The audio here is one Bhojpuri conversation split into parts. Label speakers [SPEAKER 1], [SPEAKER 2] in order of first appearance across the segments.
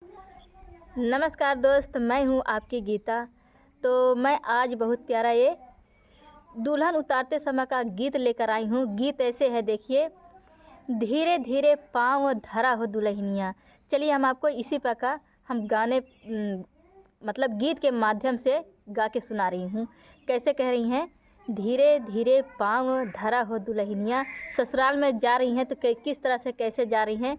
[SPEAKER 1] नमस्कार दोस्त, मैं हूँ आपकी गीता। तो मैं आज बहुत प्यारा ये दुल्हन उतारते समय का गीत लेकर आई हूँ। गीत ऐसे है, देखिए। धीरे धीरे पाँव धरा हो दुल्हनिया। चलिए हम आपको इसी प्रकार हम गाने मतलब गीत के माध्यम से गा के सुना रही हूँ। कैसे कह रही हैं? धीरे धीरे पाँव धरा हो दुल्हनिया, ससुराल में जा रही हैं तो किस तरह से कैसे जा रही हैं,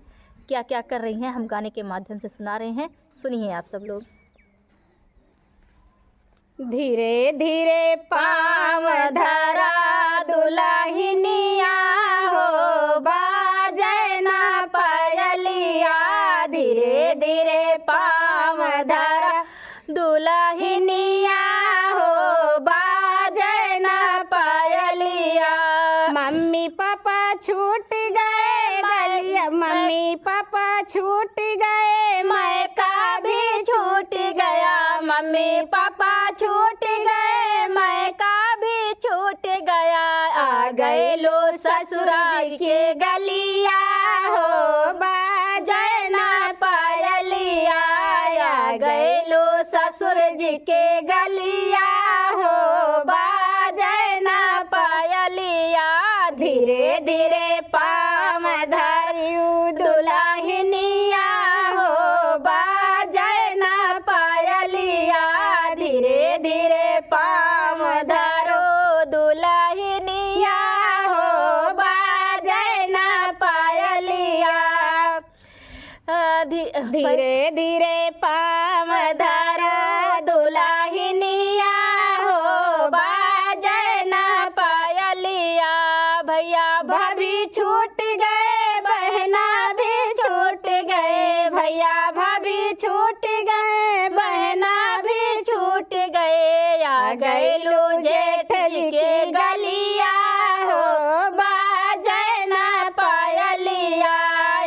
[SPEAKER 1] क्या क्या कर रही हैं, हम गाने के माध्यम से सुना रहे हैं। सुनिए आप सब लोग।
[SPEAKER 2] धीरे धीरे पाँव धरा दुल्हनिया हो, बाजे ना पायलिया। धीरे धीरे पाँव धरा दुल्हनिया हो, बाजे ना पायलिया। मम्मी पापा छूट गए गलिया, मम्मी पापा छूट गए, मैं का भी छूट गया। मम्मी पापा छूट गए, मैं का भी छूट गया। आ गए लो ससुराल के गलिया हो, बाजे ना पायलिया। आ गए लो ससुर जी के गलिया हो, बाजे ना पायलिया। धीरे धीरे पाँव धरियू दुल्हनिया हो, बाजे ना पायलिया। धीरे धीरे पाँव धरो दुल्हनिया हो, बाजे ना पायलिया। धीरे धीरे पाँव धरो दुल्हनिया हो, बाजे ना पायलिया। भैया भाभी छूट गए, बहना भी छूट गए। भैया भाभी छूट गए, बहना भी छूट गए। आ गए लो जेठ जी के गलिया हो, बाजे ना पायलिया।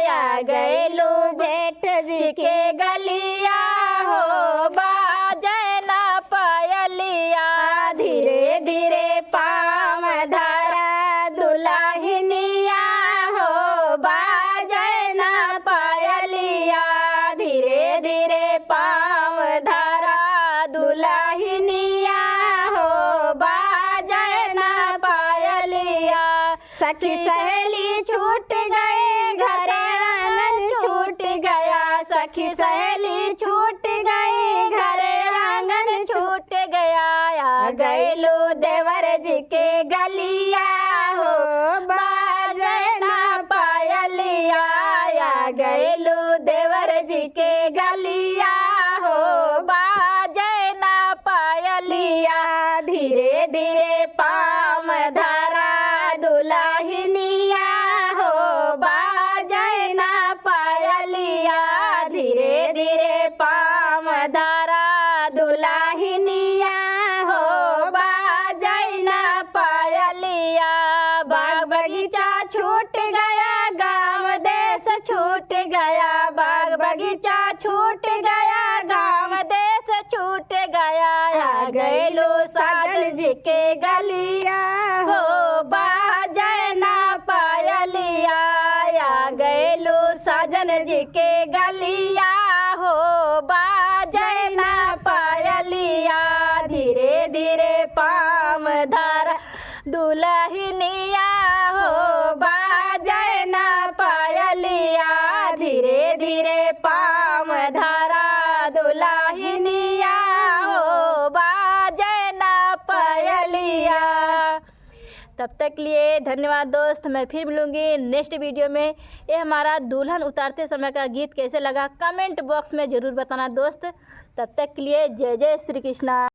[SPEAKER 2] आ गए लो जेठ जी के गलिया हो, बाजे ना पायलिया। धीरे धीरे पाँव धरा दुल्हनिया हो, बाजे ना पायलिया। धीरे धीरे पाँव धरा दुल्हनिया हो, बाजे ना पायलिया। सखी सहेली छूट गए, घर आंगन छूट गया। सखी सहेली छूट गई, घर आंगन छूट गया। आ गए लो देवर जी के गलिया हो, बाजे ना पायलिया। आ गए लो देवर जी के गलिया हो, बाजे ना पायलिया। धीरे धीरे पाँव धरा दुल्हनिया हो, बाजे ना पायलिया। धीरे धीरे पाँव धरा दुल्हनिया हो, बाजे ना पायलिया। बाग बगीचा छूट गया, गाँव देश छूट गया। बाग बगीचा छूट गया, गाँव देश छूट गया। आ गए लो साजन जी के गलिया हो, बाजे ना पायलिया। आ गए लो साजन जी के गलिया हो, बाजे ना पायलिया। धीरे धीरे पाँव धरा दुल्हनिया हो, बाजे ना पायलिया। धीरे धीरे पाँव धरा दुल्हनिया हो, बाजे ना पायलिया। तब तक लिए धन्यवाद दोस्त। मैं फिर मिलूंगी नेक्स्ट वीडियो में। ये हमारा दुल्हन उतारते समय का गीत कैसे लगा, कमेंट बॉक्स में ज़रूर बताना दोस्त। तब तक के लिए जय जय श्री कृष्णा।